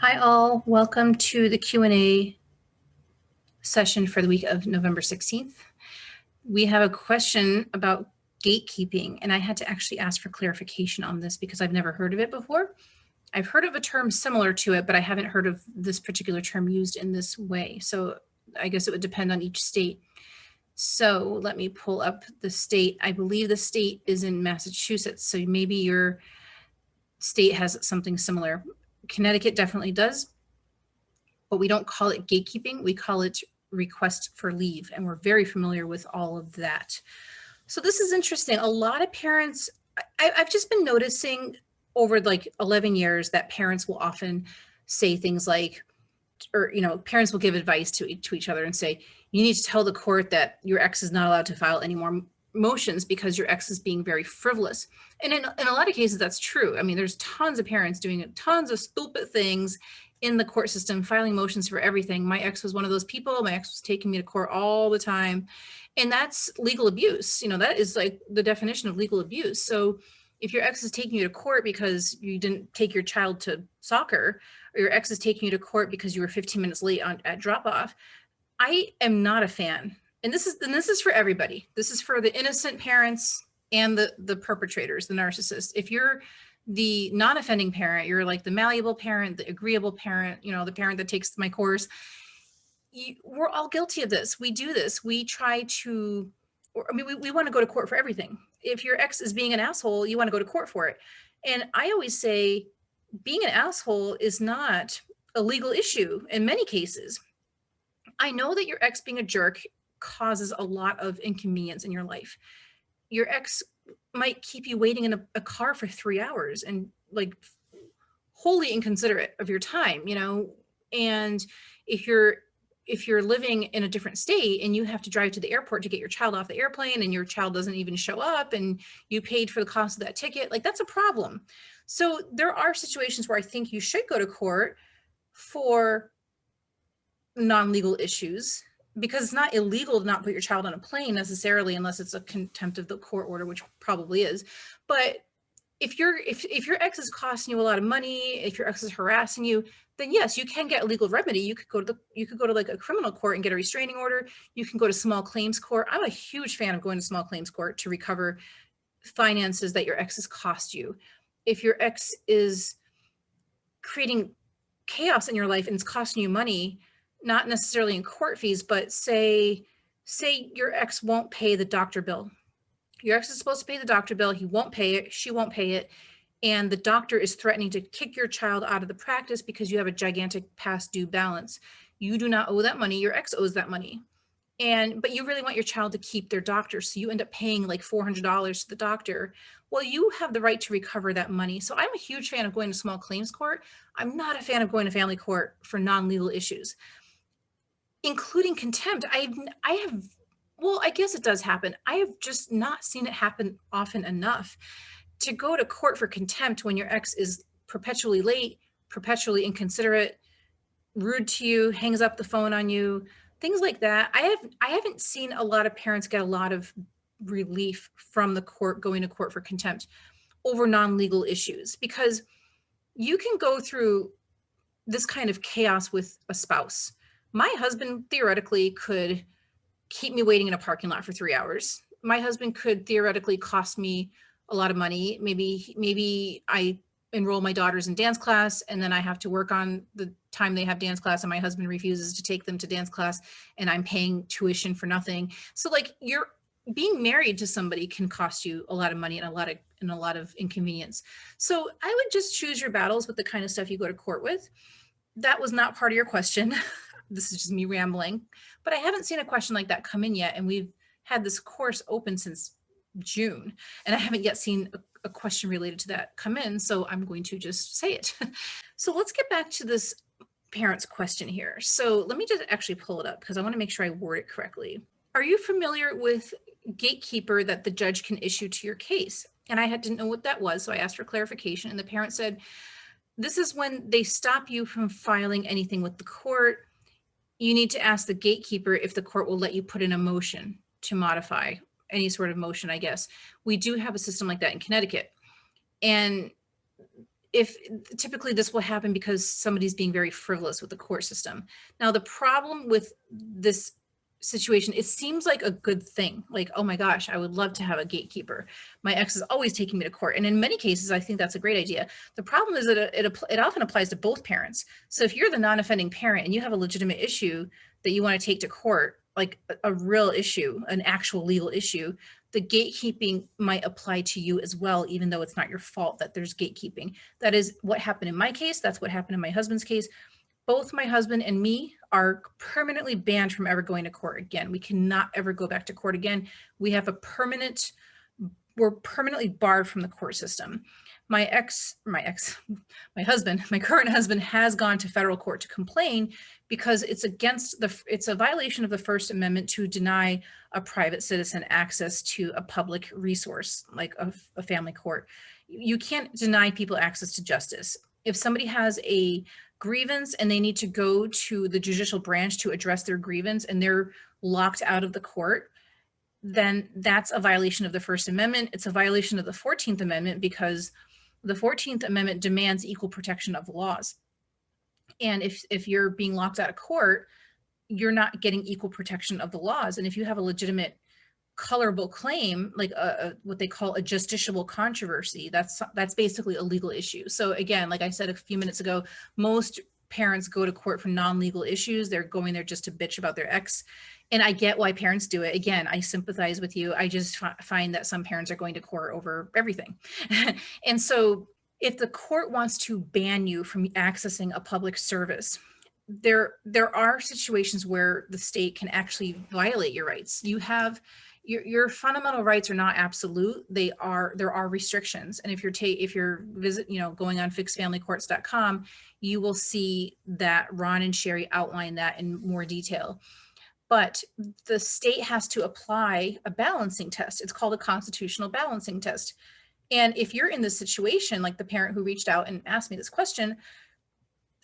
Hi all, welcome to the Q&A session for the week of November 16th. We have a question about gatekeeping, and I had to actually ask for clarification on this because I've never heard of it before. I've heard of a term similar to it, but I haven't heard of this particular term used in this way. So I guess it would depend on each state. So let me pull up the state. I believe the state is in Massachusetts, so maybe your state has something similar. Connecticut definitely does, but we don't call it gatekeeping. We call it request for leave, and we're very familiar with all of that. So this is interesting. A lot of parents, I've just been noticing over like 11 years that parents will often say things like, or parents will give advice to each other and say, you need to tell the court that your ex is not allowed to file any more motions because your ex is being very frivolous. And in a lot of cases, that's true. I mean, there's tons of parents doing tons of stupid things in the court system, filing motions for everything. My ex was one of those people. My ex was taking me to court all the time. And that's legal abuse. That is like the definition of legal abuse. So if your ex is taking you to court because you didn't take your child to soccer, or your ex is taking you to court because you were 15 minutes late at drop off, I am not a fan. And this is for everybody. This is for the innocent parents and the perpetrators, the narcissists. If you're the non-offending parent, you're like the malleable parent, the agreeable parent, the parent that takes my course, we're all guilty of this. We do this. We try to, we want to go to court for everything. If your ex is being an asshole, you want to go to court for it. And I always say, being an asshole is not a legal issue in many cases. I know that your ex being a jerk causes a lot of inconvenience in your life. Your ex might keep you waiting in a car for 3 hours and like wholly inconsiderate of your time, and if you're living in a different state and you have to drive to the airport to get your child off the airplane and your child doesn't even show up and you paid for the cost of that ticket, like that's a problem. So there are situations where I think you should go to court for non-legal issues, because it's not illegal to not put your child on a plane necessarily, unless it's a contempt of the court order, which probably is. But if your ex is costing you a lot of money, if your ex is harassing you, then yes, you can get a legal remedy. You could go to like a criminal court and get a restraining order. You can go to small claims court. I'm a huge fan of going to small claims court to recover finances that your ex has cost you. If your ex is creating chaos in your life and it's costing you money, not necessarily in court fees, but say your ex won't pay the doctor bill. Your ex is supposed to pay the doctor bill. He won't pay it. She won't pay it. And the doctor is threatening to kick your child out of the practice because you have a gigantic past due balance. You do not owe that money. Your ex owes that money. But you really want your child to keep their doctor. So you end up paying like $400 to the doctor. Well, you have the right to recover that money. So I'm a huge fan of going to small claims court. I'm not a fan of going to family court for non-legal issues, including contempt. I guess it does happen. I have just not seen it happen often enough to go to court for contempt when your ex is perpetually late, perpetually inconsiderate, rude to you, hangs up the phone on you, things like that. I haven't seen a lot of parents get a lot of relief from the court going to court for contempt over non-legal issues, because you can go through this kind of chaos with a spouse. My husband theoretically could keep me waiting in a parking lot for 3 hours. My husband could theoretically cost me a lot of money. Maybe I enroll my daughters in dance class and then I have to work on the time they have dance class and my husband refuses to take them to dance class and I'm paying tuition for nothing. So like, you're being married to somebody can cost you a lot of money and a lot of inconvenience. So I would just choose your battles with the kind of stuff you go to court with. That was not part of your question. This is just me rambling, but I haven't seen a question like that come in yet. And we've had this course open since June, and I haven't yet seen a question related to that come in. So I'm going to just say it. So let's get back to this parent's question here. So let me just actually pull it up because I want to make sure I word it correctly. Are you familiar with gatekeeper that the judge can issue to your case? And I didn't know what that was. So I asked for clarification, and the parent said, this is when they stop you from filing anything with the court. You need to ask the gatekeeper if the court will let you put in a motion to modify any sort of motion, I guess. We do have a system like that in Connecticut. And if typically this will happen because somebody's being very frivolous with the court system. Now, the problem with this situation, it seems like a good thing. Like, oh my gosh, I would love to have a gatekeeper. My ex is always taking me to court. And in many cases, I think that's a great idea. The problem is that it often applies to both parents. So if you're the non-offending parent and you have a legitimate issue that you want to take to court, like a real issue, an actual legal issue, the gatekeeping might apply to you as well, even though it's not your fault that there's gatekeeping. That is what happened in my case. That's what happened in my husband's case. Both my husband and me are permanently banned from ever going to court again. We cannot ever go back to court again. We have we're permanently barred from the court system. My husband, my current husband, has gone to federal court to complain because it's a violation of the First Amendment to deny a private citizen access to a public resource like a family court. You can't deny people access to justice. If somebody has a grievance and they need to go to the judicial branch to address their grievance and they're locked out of the court, then that's a violation of the First Amendment. It's a violation of the 14th Amendment because the 14th Amendment demands equal protection of the laws. And if you're being locked out of court, you're not getting equal protection of the laws. And if you have a legitimate colorable claim, like what they call a justiciable controversy, that's basically a legal issue. So again, like I said a few minutes ago, most parents go to court for non-legal issues. They're going there just to bitch about their ex. And I get why parents do it. Again, I sympathize with you. I just find that some parents are going to court over everything. And so if the court wants to ban you from accessing a public service, there are situations where the state can actually violate your rights. You have your fundamental rights are not absolute. There are restrictions. And if you're going on fixedfamilycourts.com, you will see that Ron and Sherry outline that in more detail. But the state has to apply a balancing test. It's called a constitutional balancing test. And if you're in this situation, like the parent who reached out and asked me this question,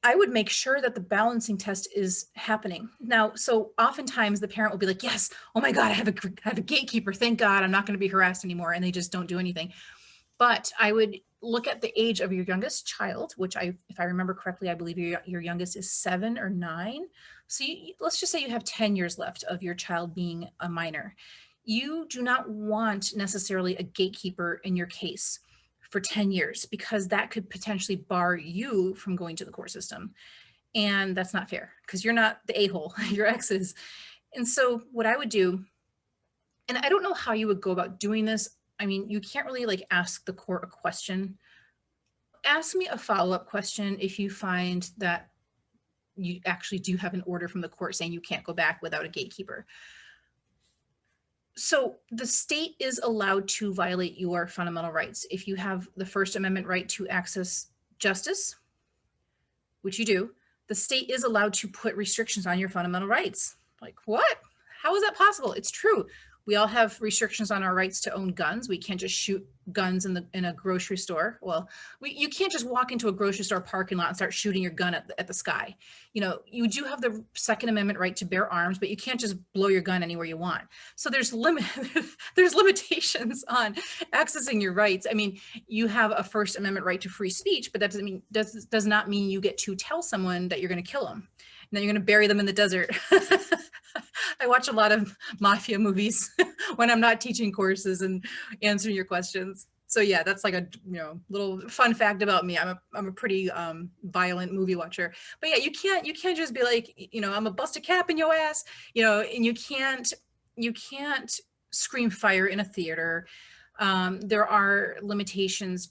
I would make sure that the balancing test is happening. Now, so oftentimes the parent will be like, yes, oh my God, I have a gatekeeper. Thank God I'm not going to be harassed anymore. And they just don't do anything. But I would look at the age of your youngest child, which if I remember correctly, I believe your youngest is 7 or 9. So let's just say you have 10 years left of your child being a minor. You do not want necessarily a gatekeeper in your case for 10 years because that could potentially bar you from going to the court system. And that's not fair because you're not the a-hole, your ex is. And so what I would do, and I don't know how you would go about doing this. I mean, you can't really like ask the court a question. Ask me a follow-up question if you find that you actually do have an order from the court saying you can't go back without a gatekeeper. So the state is allowed to violate your fundamental rights. If you have the First Amendment right to access justice, which you do, the state is allowed to put restrictions on your fundamental rights. Like, what? How is that possible? It's true. We all have restrictions on our rights to own guns. We can't just shoot guns in a grocery store. Well, you can't just walk into a grocery store parking lot and start shooting your gun at the sky. You do have the Second Amendment right to bear arms, but you can't just blow your gun anywhere you want. So there's limitations on accessing your rights. I mean, you have a First Amendment right to free speech, but that does not mean you get to tell someone that you're going to kill them and then you're going to bury them in the desert. I watch a lot of mafia movies when I'm not teaching courses and answering your questions. So yeah, that's like a little fun fact about me. I'm a pretty violent movie watcher. But yeah, you can't just be like, I'm gonna bust a cap in your ass, and you can't scream fire in a theater. There are limitations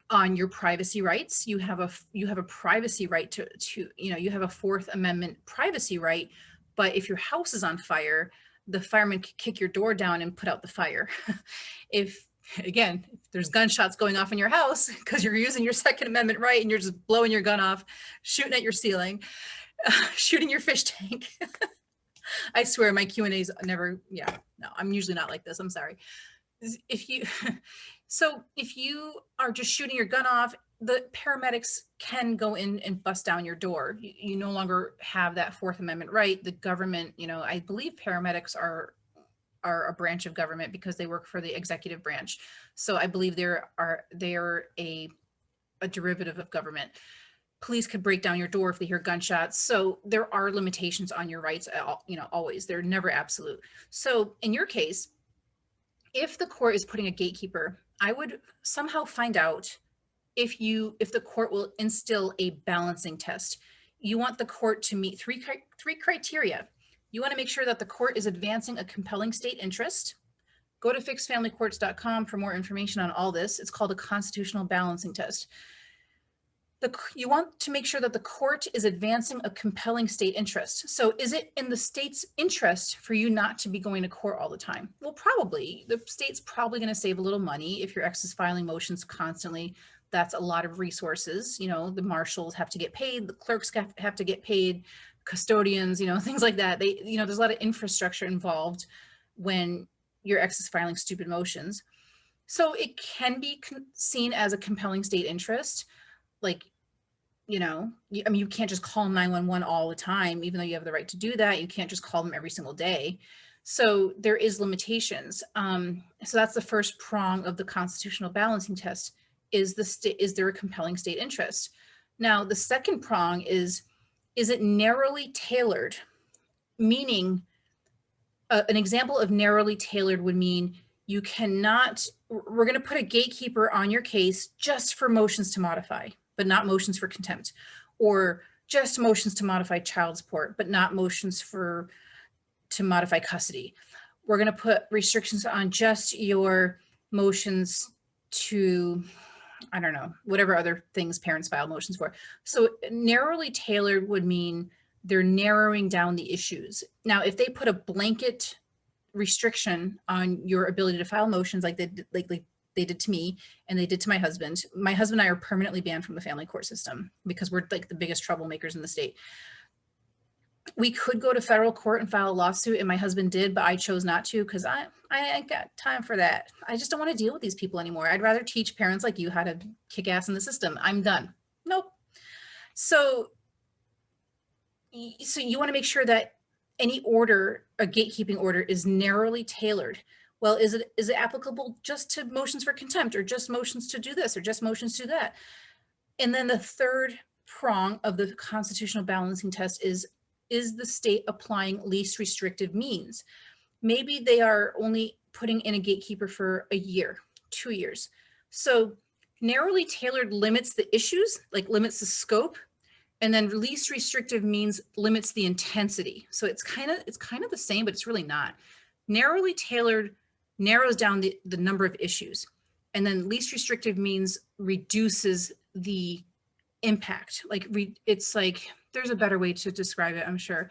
on your privacy rights. You have a privacy right to you have a Fourth Amendment privacy right. But if your house is on fire, the fireman could kick your door down and put out the fire. If there's gunshots going off in your house because you're using your Second Amendment right and you're just blowing your gun off, shooting at your ceiling, shooting your fish tank. I swear my Q&As never, no, I'm usually not like this. I'm sorry. If you are just shooting your gun off, the paramedics can go in and bust down your door. You no longer have that Fourth Amendment right. The government, I believe paramedics are a branch of government because they work for the executive branch. So I believe they are a a derivative of government. Police could break down your door if they hear gunshots. So there are limitations on your rights, always. They're never absolute. So in your case, if the court is putting a gatekeeper, I would somehow find out if the court will instill a balancing test. You want the court to meet three criteria. You want to make sure that the court is advancing a compelling state interest. Go to fixedfamilycourts.com for more information on all this. It's called a constitutional balancing test. You want to make sure that the court is advancing a compelling state interest. So is it in the state's interest for you not to be going to court all the time? Well, probably. The state's probably going to save a little money if your ex is filing motions constantly. That's a lot of resources. The marshals have to get paid, the clerks have to get paid, custodians, things like that. There's a lot of infrastructure involved when your ex is filing stupid motions. So it can be seen as a compelling state interest. Like, you can't just call 911 all the time, even though you have the right to do that. You can't just call them every single day. So there is limitations. So that's the first prong of the constitutional balancing test. Is there a compelling state interest? Now, the second prong is it narrowly tailored? Meaning, an example of narrowly tailored would mean we're going to put a gatekeeper on your case just for motions to modify, but not motions for contempt, or just motions to modify child support, but not motions to modify custody. We're going to put restrictions on just your motions to, I don't know, whatever other things parents file motions for. So narrowly tailored would mean they're narrowing down the issues. Now, if they put a blanket restriction on your ability to file motions like they did to me and they did to my husband and I are permanently banned from the family court system because we're like the biggest troublemakers in the state. We could go to federal court and file a lawsuit, and my husband did, but I chose not to because I ain't got time for that. I just don't want to deal with these people anymore. I'd rather teach parents like you how to kick ass in the system. I'm done. Nope. So you want to make sure that any order, a gatekeeping order, is narrowly tailored. Well, is it applicable just to motions for contempt, or just motions to do this, or just motions to that? And then the third prong of the constitutional balancing test is the state applying least restrictive means? Maybe they are only putting in a gatekeeper for a year, 2 years. So narrowly tailored limits the issues, like limits the scope, and then least restrictive means limits the intensity. So it's kind of the same, but it's really not. Narrowly tailored narrows down the number of issues, and then least restrictive means reduces the impact. It's like, there's a better way to describe it, I'm sure,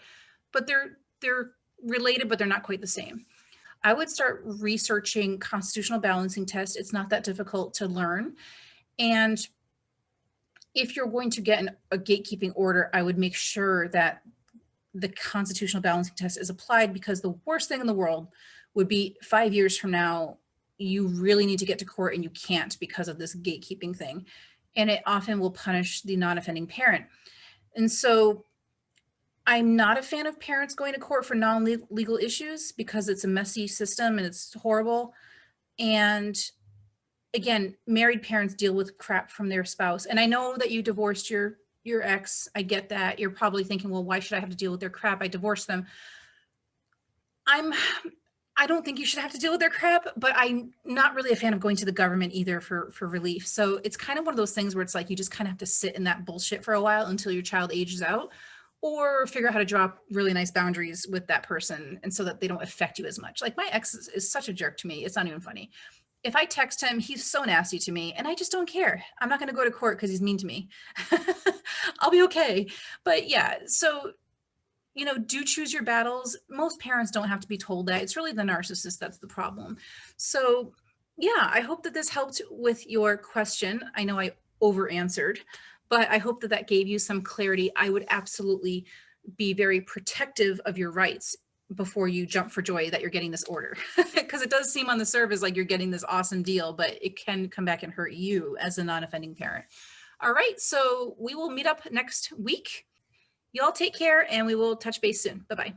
but they're related, but they're not quite the same. I would start researching constitutional balancing test. It's not that difficult to learn. And if you're going to get a gatekeeping order, I would make sure that the constitutional balancing test is applied, because the worst thing in the world would be 5 years from now, you really need to get to court and you can't because of this gatekeeping thing. And it often will punish the non-offending parent. And so I'm not a fan of parents going to court for non-legal issues because it's a messy system and it's horrible. And again, married parents deal with crap from their spouse. And I know that you divorced your ex. I get that. You're probably thinking, well, why should I have to deal with their crap? I divorced them. I don't think you should have to deal with their crap, but I'm not really a fan of going to the government either for relief. So it's kind of one of those things where it's like, you just kind of have to sit in that bullshit for a while until your child ages out, or figure out how to draw really nice boundaries with that person, and so that they don't affect you as much. Like, my ex is such a jerk to me. It's not even funny. If I text him, he's so nasty to me, and I just don't care. I'm not going to go to court because he's mean to me. I'll be okay. But yeah, so, do choose your battles. Most parents don't have to be told that. It's really the narcissist that's the problem. So yeah, I hope that this helped with your question. I know I over answered, but I hope that gave you some clarity. I would absolutely be very protective of your rights before you jump for joy that you're getting this order, because it does seem on the surface like you're getting this awesome deal, but it can come back and hurt you as a non-offending parent. All right, so we will meet up next week. You all take care, and we will touch base soon. Bye-bye.